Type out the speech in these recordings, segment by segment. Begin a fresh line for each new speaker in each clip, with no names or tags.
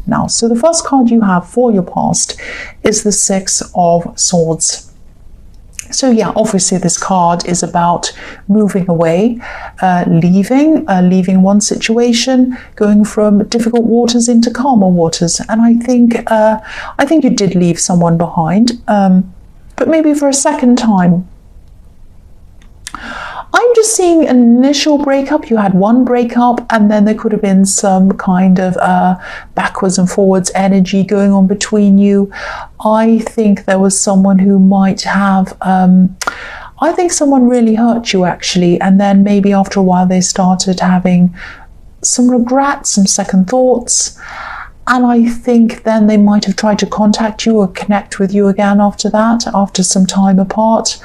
now. So the first card you have for your past is the Six of Swords. So yeah, obviously this card is about moving away, leaving one situation, going from difficult waters into calmer waters. And I think you did leave someone behind, but maybe for a second time. I'm just seeing an initial breakup. You had one breakup, and then there could have been some kind of backwards and forwards energy going on between you. I think there was someone who might have, I think someone really hurt you actually, and then maybe after a while they started having some regrets, some second thoughts. And I think then they might have tried to contact you or connect with you again after that, after some time apart.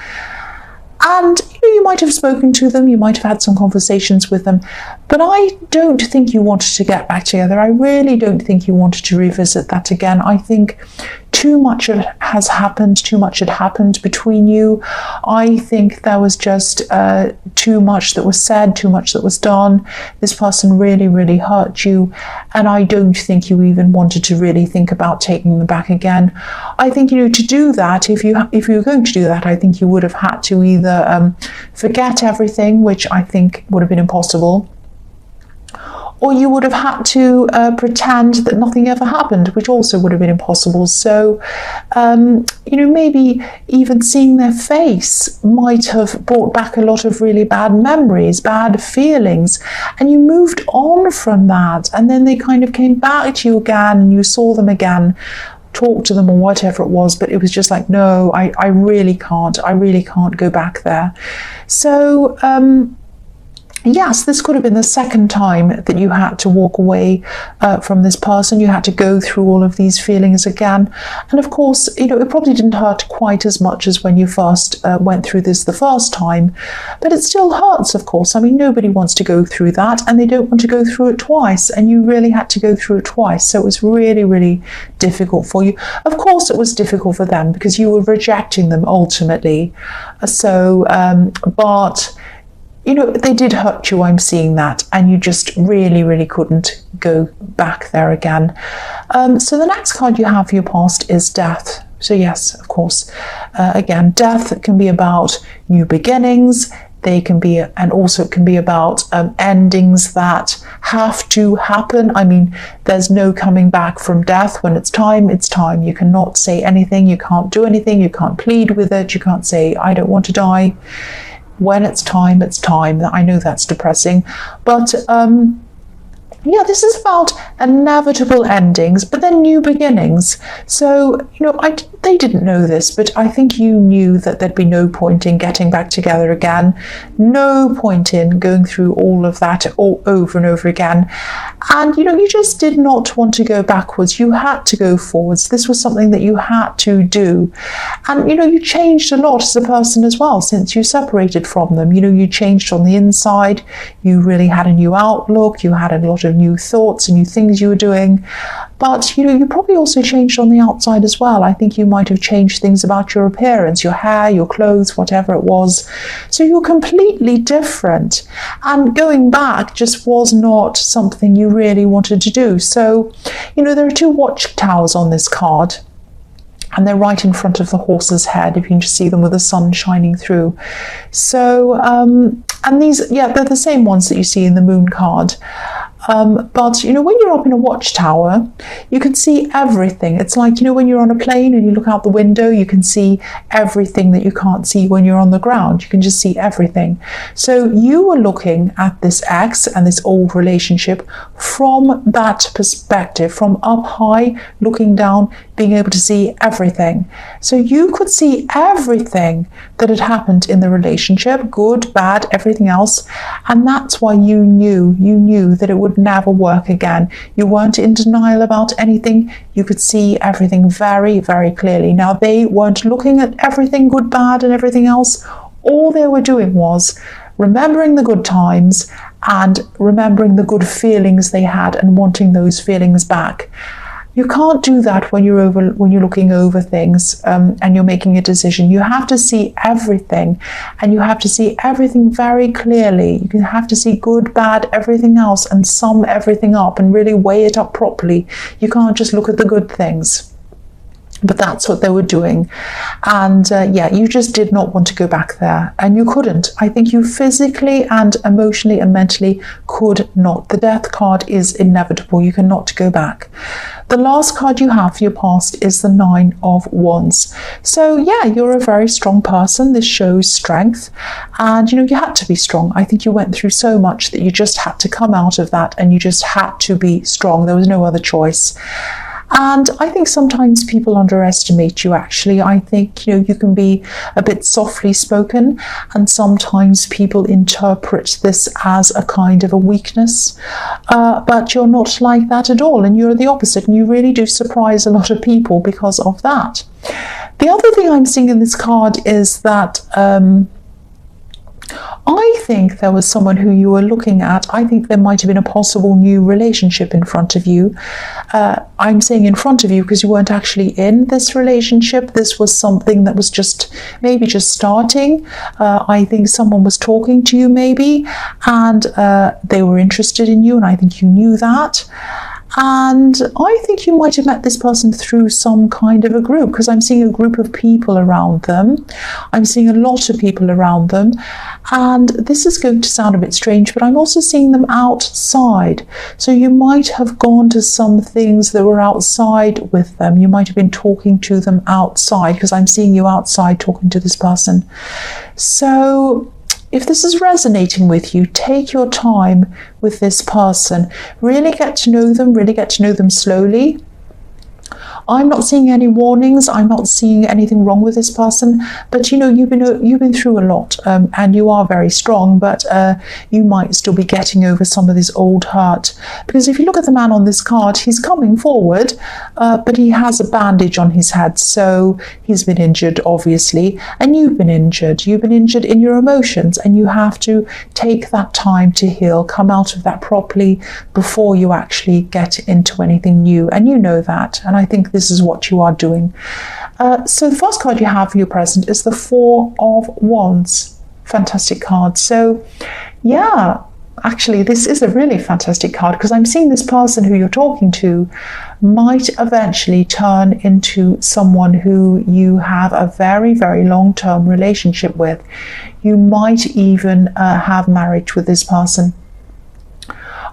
And you might have spoken to them, you might have had some conversations with them, but I don't think you wanted to get back together. I really don't think you wanted to revisit that again. I think too much has happened, too much had happened between you. I think there was just too much that was said, too much that was done. This person really, really hurt you, and I don't think you even wanted to really think about taking them back again. I think, to do that, if you were going to do that, I think you would have had to either forget everything, which I think would have been impossible, or you would have had to pretend that nothing ever happened, which also would have been impossible. So, maybe even seeing their face might have brought back a lot of really bad memories, bad feelings, and you moved on from that, and then they kind of came back to you again, and you saw them again, talked to them or whatever it was, but it was just like, no, I really can't go back there. So, yes, this could have been the second time that you had to walk away from this person. You had to go through all of these feelings again. And of course, it probably didn't hurt quite as much as when you first went through this the first time, but it still hurts, of course. I mean, nobody wants to go through that, and they don't want to go through it twice, and you really had to go through it twice. So it was really, really difficult for you. Of course, it was difficult for them because you were rejecting them ultimately. But they did hurt you, I'm seeing that, and you just really, really couldn't go back there again. So the next card you have for your past is Death. So yes, of course, again, death can be about new beginnings. They can be, and also it can be about endings that have to happen. I mean, there's no coming back from death. When it's time, it's time. You cannot say anything. You can't do anything. You can't plead with it. You can't say, I don't want to die. When it's time, it's time. I know that's depressing, but this is about inevitable endings, but then new beginnings. So, they didn't know this, but I think you knew that there'd be no point in getting back together again, no point in going through all of that all over and over again. And, you just did not want to go backwards. You had to go forwards. This was something that you had to do. And, you changed a lot as a person as well since you separated from them. You changed on the inside. You really had a new outlook. You had a lot of new thoughts and new things you were doing. But, you probably also changed on the outside as well. I think you might have changed things about your appearance, your hair, your clothes, whatever it was. So you're completely different. And going back just was not something you really wanted to do. So, there are two watchtowers on this card, and they're right in front of the horse's head, if you can just see them with the sun shining through. So, and these, they're the same ones that you see in the moon card. But, when you're up in a watchtower, you can see everything. It's like, when you're on a plane and you look out the window, you can see everything that you can't see when you're on the ground. You can just see everything. So you were looking at this ex and this old relationship from that perspective, from up high, looking down, being able to see everything. So you could see everything that had happened in the relationship, good, bad, everything else. And that's why you knew that it would never work again. You weren't in denial about anything. You could see everything very, very clearly. Now, they weren't looking at everything, good, bad, and everything else. All they were doing was remembering the good times and remembering the good feelings they had and wanting those feelings back. You can't do that when you're looking over things and you're making a decision. You have to see everything, and you have to see everything very clearly. You have to see good, bad, everything else, and sum everything up and really weigh it up properly. You can't just look at the good things. But that's what they were doing. And you just did not want to go back there. And you couldn't. I think you physically and emotionally and mentally could not. The death card is inevitable. You cannot go back. The last card you have for your past is the 9 of Wands. So you're a very strong person. This shows strength. And you had to be strong. I think you went through so much that you just had to come out of that, and you just had to be strong. There was no other choice. And I think sometimes people underestimate you, actually. I think, you can be a bit softly spoken, and sometimes people interpret this as a kind of a weakness. But you're not like that at all, and you're the opposite, and you really do surprise a lot of people because of that. The other thing I'm seeing in this card is that I think there was someone who you were looking at. I think there might have been a possible new relationship in front of you. I'm saying in front of you because you weren't actually in this relationship. This was something that was maybe just starting. I think someone was talking to you maybe, and they were interested in you, and I think you knew that. And I think you might have met this person through some kind of a group, because I'm seeing a group of people around them. I'm seeing a lot of people around them. And this is going to sound a bit strange, but I'm also seeing them outside. So you might have gone to some things that were outside with them. You might have been talking to them outside, because I'm seeing you outside talking to this person. So if this is resonating with you, take your time with this person. Really get to know them slowly. I'm not seeing any warnings. I'm not seeing anything wrong with this person. But you've been through a lot, and you are very strong. But you might still be getting over some of this old hurt. Because if you look at the man on this card, he's coming forward, but he has a bandage on his head. So he's been injured, obviously, and you've been injured. You've been injured in your emotions, and you have to take that time to heal. Come out of that properly before you actually get into anything new. And you know that. And I think this is what you are doing. So the first card you have for your present is the 4 of Wands. Fantastic card. So actually this is a really fantastic card, because I'm seeing this person who you're talking to might eventually turn into someone who you have a very, very long-term relationship with. You might even have marriage with this person.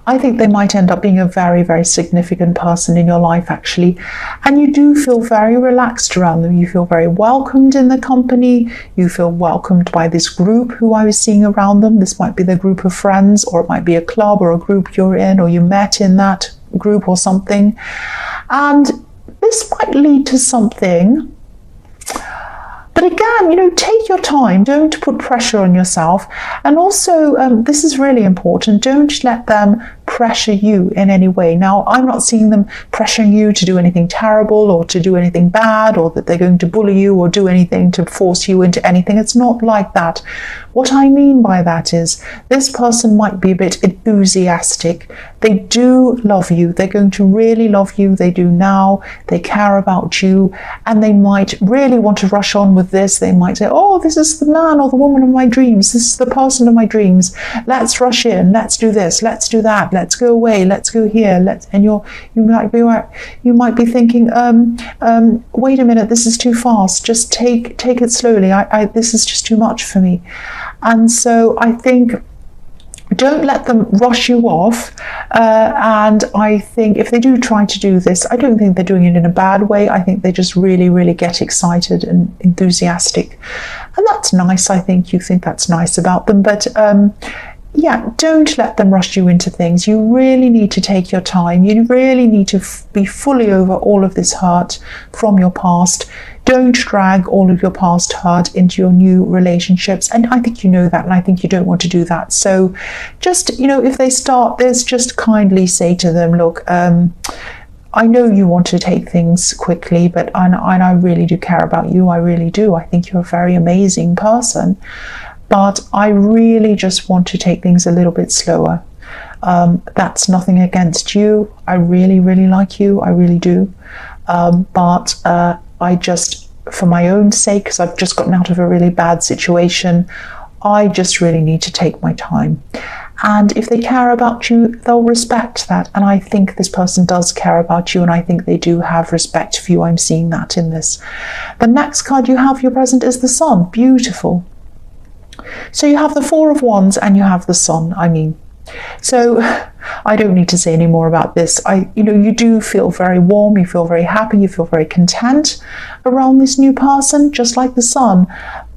I think they might end up being a very, very significant person in your life, actually. And you do feel very relaxed around them. You feel very welcomed in the company. You feel welcomed by this group who I was seeing around them. This might be the group of friends, or it might be a club or a group you're in, or you met in that group or something. And this might lead to something. But again, take your time. Don't put pressure on yourself. And also, this is really important. Don't let them pressure you in any way. Now, I'm not seeing them pressuring you to do anything terrible or to do anything bad, or that they're going to bully you or do anything to force you into anything. It's not like that. What I mean by that is this person might be a bit enthusiastic. They do love you. They're going to really love you. They do now. They care about you, and they might really want to rush on with this. They might say, oh, this is the man or the woman of my dreams. This is the person of my dreams. Let's rush in. Let's do this. Let's do that. Let's go away. Let's go here. And you might be thinking, wait a minute, this is too fast. Just take it slowly. This is just too much for me. And so I think, don't let them rush you off. And I think if they do try to do this, I don't think they're doing it in a bad way. I think they just really, really get excited and enthusiastic. And that's nice. I think you think that's nice about them. But don't let them rush you into things. You really need to take your time. You really need to be fully over all of this hurt from your past. Don't drag all of your past hurt into your new relationships. And I think you know that, and I think you don't want to do that. So just, if they start this, just kindly say to them, look, I know you want to take things quickly, but I really do care about you. I really do. I think you're a very amazing person. But I really just want to take things a little bit slower. That's nothing against you. I really, really like you. I really do. But I just, for my own sake, because I've just gotten out of a really bad situation, I just really need to take my time. And if they care about you, they'll respect that. And I think this person does care about you, and I think they do have respect for you. I'm seeing that in this. The next card you have, your present, is the Sun. Beautiful. So you have the Four of Wands and you have the Sun, So I don't need to say any more about this. You do feel very warm, you feel very happy, you feel very content around this new person, just like the Sun.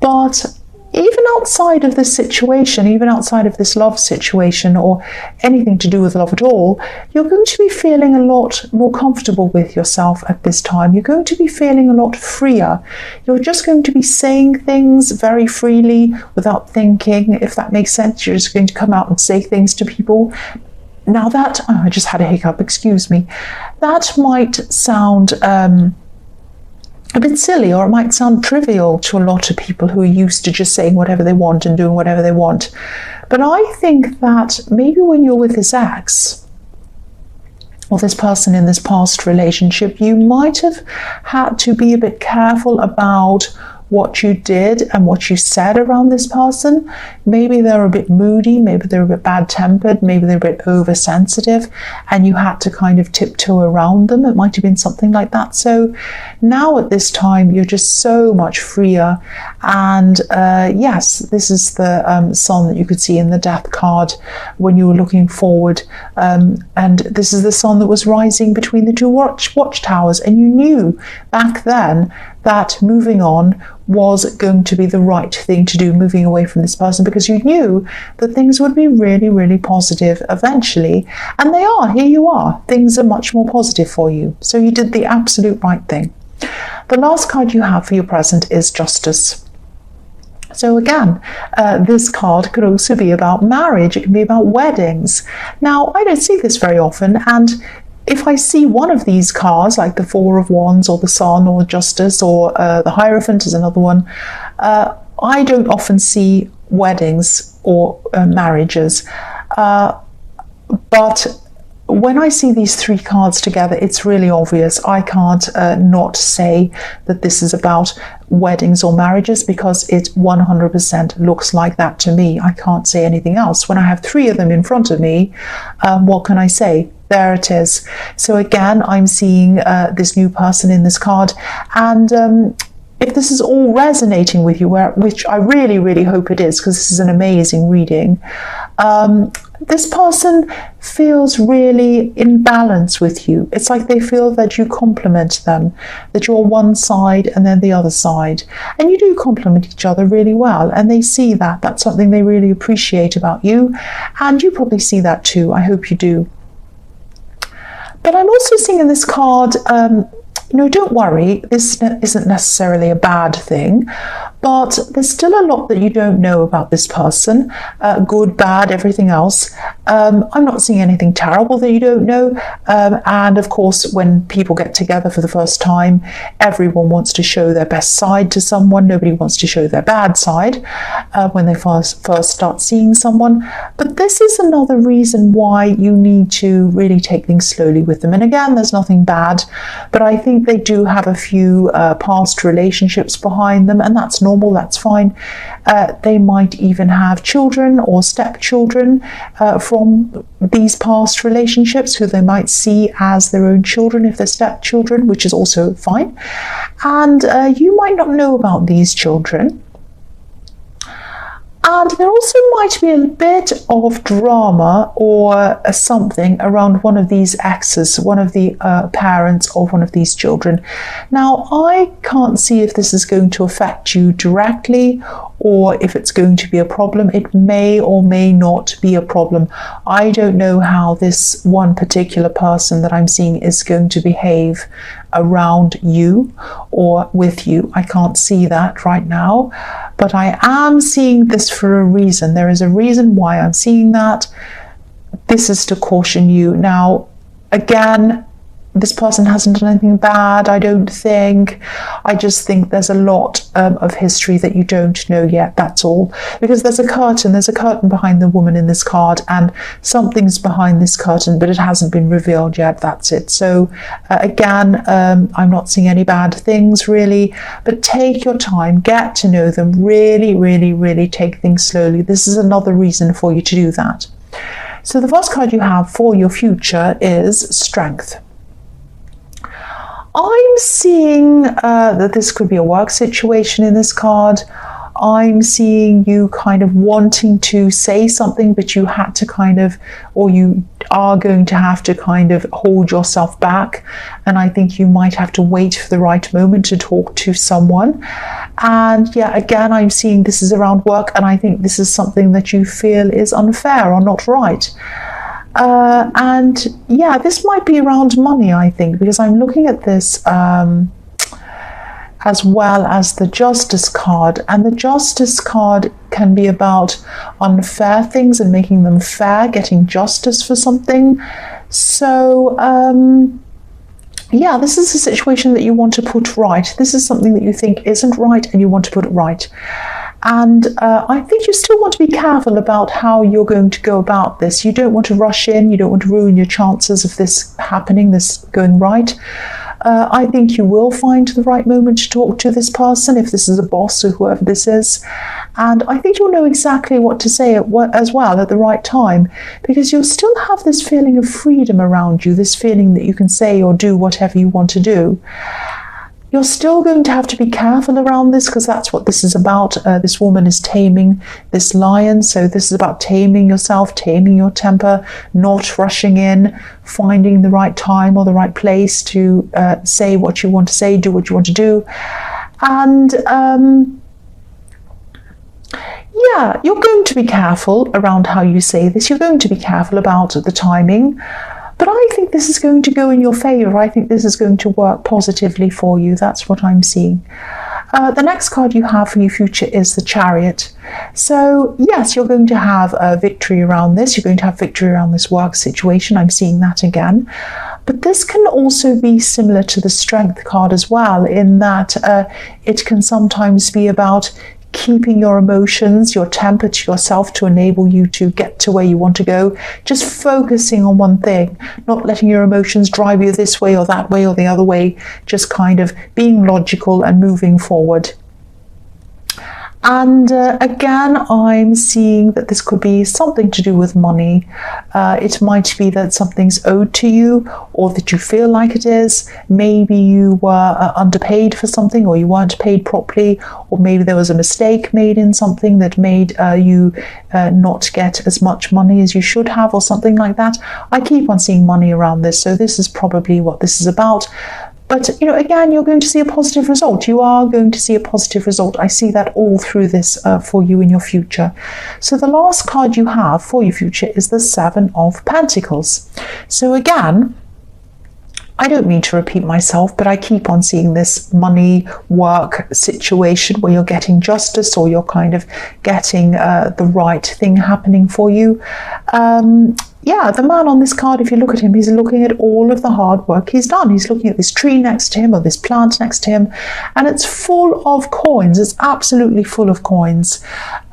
But even outside of this situation, even outside of this love situation or anything to do with love at all, you're going to be feeling a lot more comfortable with yourself at this time. You're going to be feeling a lot freer. You're just going to be saying things very freely without thinking, if that makes sense. You're just going to come out and say things to people. Now that, I just had a hiccup, excuse me. That might sound a bit silly, or it might sound trivial to a lot of people who are used to just saying whatever they want and doing whatever they want. But I think that maybe when you're with this ex or this person in this past relationship, you might have had to be a bit careful about what you did and what you said around this person. Maybe they're a bit moody, maybe they're a bit bad-tempered, maybe they're a bit oversensitive, and you had to kind of tiptoe around them. It might have been something like that. So now at this time, you're just so much freer. And yes, this is the Sun that you could see in the Death card when you were looking forward. And this is the Sun that was rising between the two watchtowers. And you knew back then that moving on was going to be the right thing to do, moving away from this person, because you knew that things would be really, really positive eventually. And they are. Here you are. Things are much more positive for you. So you did the absolute right thing. The last card you have for your present is Justice. So again, this card could also be about marriage. It can be about weddings. Now, I don't see this very often, and if I see one of these cards, like the Four of Wands or the Sun or Justice or the Hierophant is another one, I don't often see weddings or marriages. But when I see these three cards together, it's really obvious. I can't not say that this is about weddings or marriages, because it 100% looks like that to me. I can't say anything else. When I have three of them in front of me, what can I say? There it is. So again, I'm seeing this new person in this card, and if this is all resonating with you, which I really, really hope it is, because this is an amazing reading, this person feels really in balance with you. It's like they feel that you complement them, that you're one side and then the other side. And you do complement each other really well. And they see that. That's something they really appreciate about you. And you probably see that too. I hope you do. But I'm also seeing in this card, don't worry, this isn't necessarily a bad thing, but there's still a lot that you don't know about this person, good, bad, everything else. I'm not seeing anything terrible that you don't know. And of course, when people get together for the first time, everyone wants to show their best side to someone. Nobody wants to show their bad side when they first start seeing someone. But this is another reason why you need to really take things slowly with them. And again, there's nothing bad, but I think they do have a few past relationships behind them, and that's normal, that's fine. They might even have children or stepchildren from these past relationships, who they might see as their own children if they're stepchildren, which is also fine. And you might not know about these children. And there also might be a bit of drama or something around one of these exes, one of the parents of one of these children. Now, I can't see if this is going to affect you directly or if it's going to be a problem. It may or may not be a problem. I don't know how this one particular person that I'm seeing is going to behave around you or with you. I can't see that right now, but I am seeing this for a reason. There is a reason why I'm seeing that. This is to caution you. Now, again, this person hasn't done anything bad, I don't think. I just think there's a lot of history that you don't know yet, that's all. Because there's a curtain behind the woman in this card, and something's behind this curtain, but it hasn't been revealed yet, that's it. So again, I'm not seeing any bad things really, but take your time, get to know them, really, really, really take things slowly. This is another reason for you to do that. So the first card you have for your future is Strength. I'm seeing that this could be a work situation in this card. I'm seeing you kind of wanting to say something, but you had to kind of, or you are going to have to kind of hold yourself back. And I think you might have to wait for the right moment to talk to someone. And yeah, again, I'm seeing this is around work, and I think this is something that you feel is unfair or not right. And yeah, this might be around money, I think, because I'm looking at this as well as the Justice card, and the Justice card can be about unfair things and making them fair, getting justice for something. So yeah, this is a situation that you want to put right. This is something that you think isn't right and you want to put it right. And I think you still want to be careful about how you're going to go about this. You don't want to rush in. You don't want to ruin your chances of this happening, this going right. I think you will find the right moment to talk to this person, if this is a boss or whoever this is. And I think you'll know exactly what to say as well at the right time, because you'll still have this feeling of freedom around you, this feeling that you can say or do whatever you want to do. You're still going to have to be careful around this, because that's what this is about. This woman is taming this lion, so this is about taming yourself, taming your temper, not rushing in, finding the right time or the right place to say what you want to say, do what you want to do. And yeah, you're going to be careful around how you say this. You're going to be careful about the timing. But I think this is going to go in your favour. I think this is going to work positively for you. That's what I'm seeing. The next card you have for your future is the Chariot. So yes, you're going to have a victory around this. You're going to have victory around this work situation. I'm seeing that again. But this can also be similar to the Strength card as well, in that it can sometimes be about keeping your emotions, your temper to yourself to enable you to get to where you want to go. Just focusing on one thing, not letting your emotions drive you this way or that way or the other way, just kind of being logical and moving forward. And again, I'm seeing that this could be something to do with money. It might be that something's owed to you, or that you feel like it is. Maybe you were underpaid for something, or you weren't paid properly, or maybe there was a mistake made in something that made you not get as much money as you should have, or something like that. I keep on seeing money around this, so this is probably what this is about. But, you know, again, you're going to see a positive result. You are going to see a positive result. I see that all through this for you in your future. So the last card you have for your future is the Seven of Pentacles. So again, I don't mean to repeat myself, but I keep on seeing this money work situation where you're getting justice, or you're kind of getting the right thing happening for you. Yeah, the man on this card, if you look at him, he's looking at all of the hard work he's done. He's looking at this tree next to him, or this plant next to him, and it's full of coins. It's absolutely full of coins.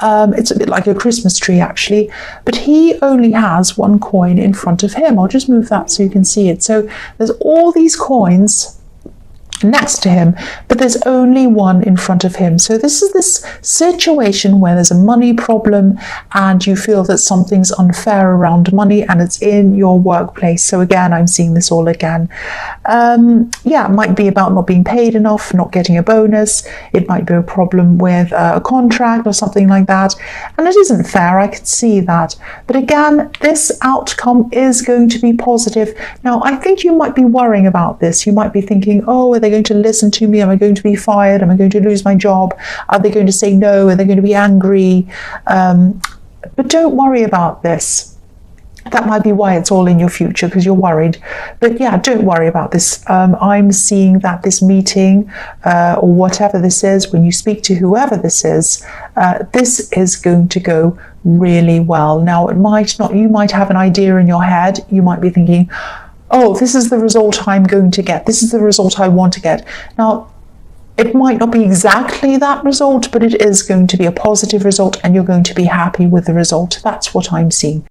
It's a bit like a Christmas tree, actually, but he only has one coin in front of him. I'll just move that so you can see it. So there's all these coins next to him, but there's only one in front of him. So this is this situation where there's a money problem and you feel that something's unfair around money, and it's in your workplace. So again, I'm seeing this all again. Yeah, it might be about not being paid enough, not getting a bonus. It might be a problem with a contract or something like that, and it isn't fair. I can see that. But again, this outcome is going to be positive. Now, I think you might be worrying about this. You might be thinking, oh, are they going to listen to me? Am I going to be fired? Am I going to lose my job? Are they going to say no? Are they going to be angry? But don't worry about this. That might be why it's all in your future, because you're worried. But yeah, don't worry about this. I'm seeing that this meeting or whatever this is, when you speak to whoever this is going to go really well. Now, it might not, you might have an idea in your head. You might be thinking, oh, this is the result I'm going to get. This is the result I want to get. Now, it might not be exactly that result, but it is going to be a positive result and you're going to be happy with the result. That's what I'm seeing.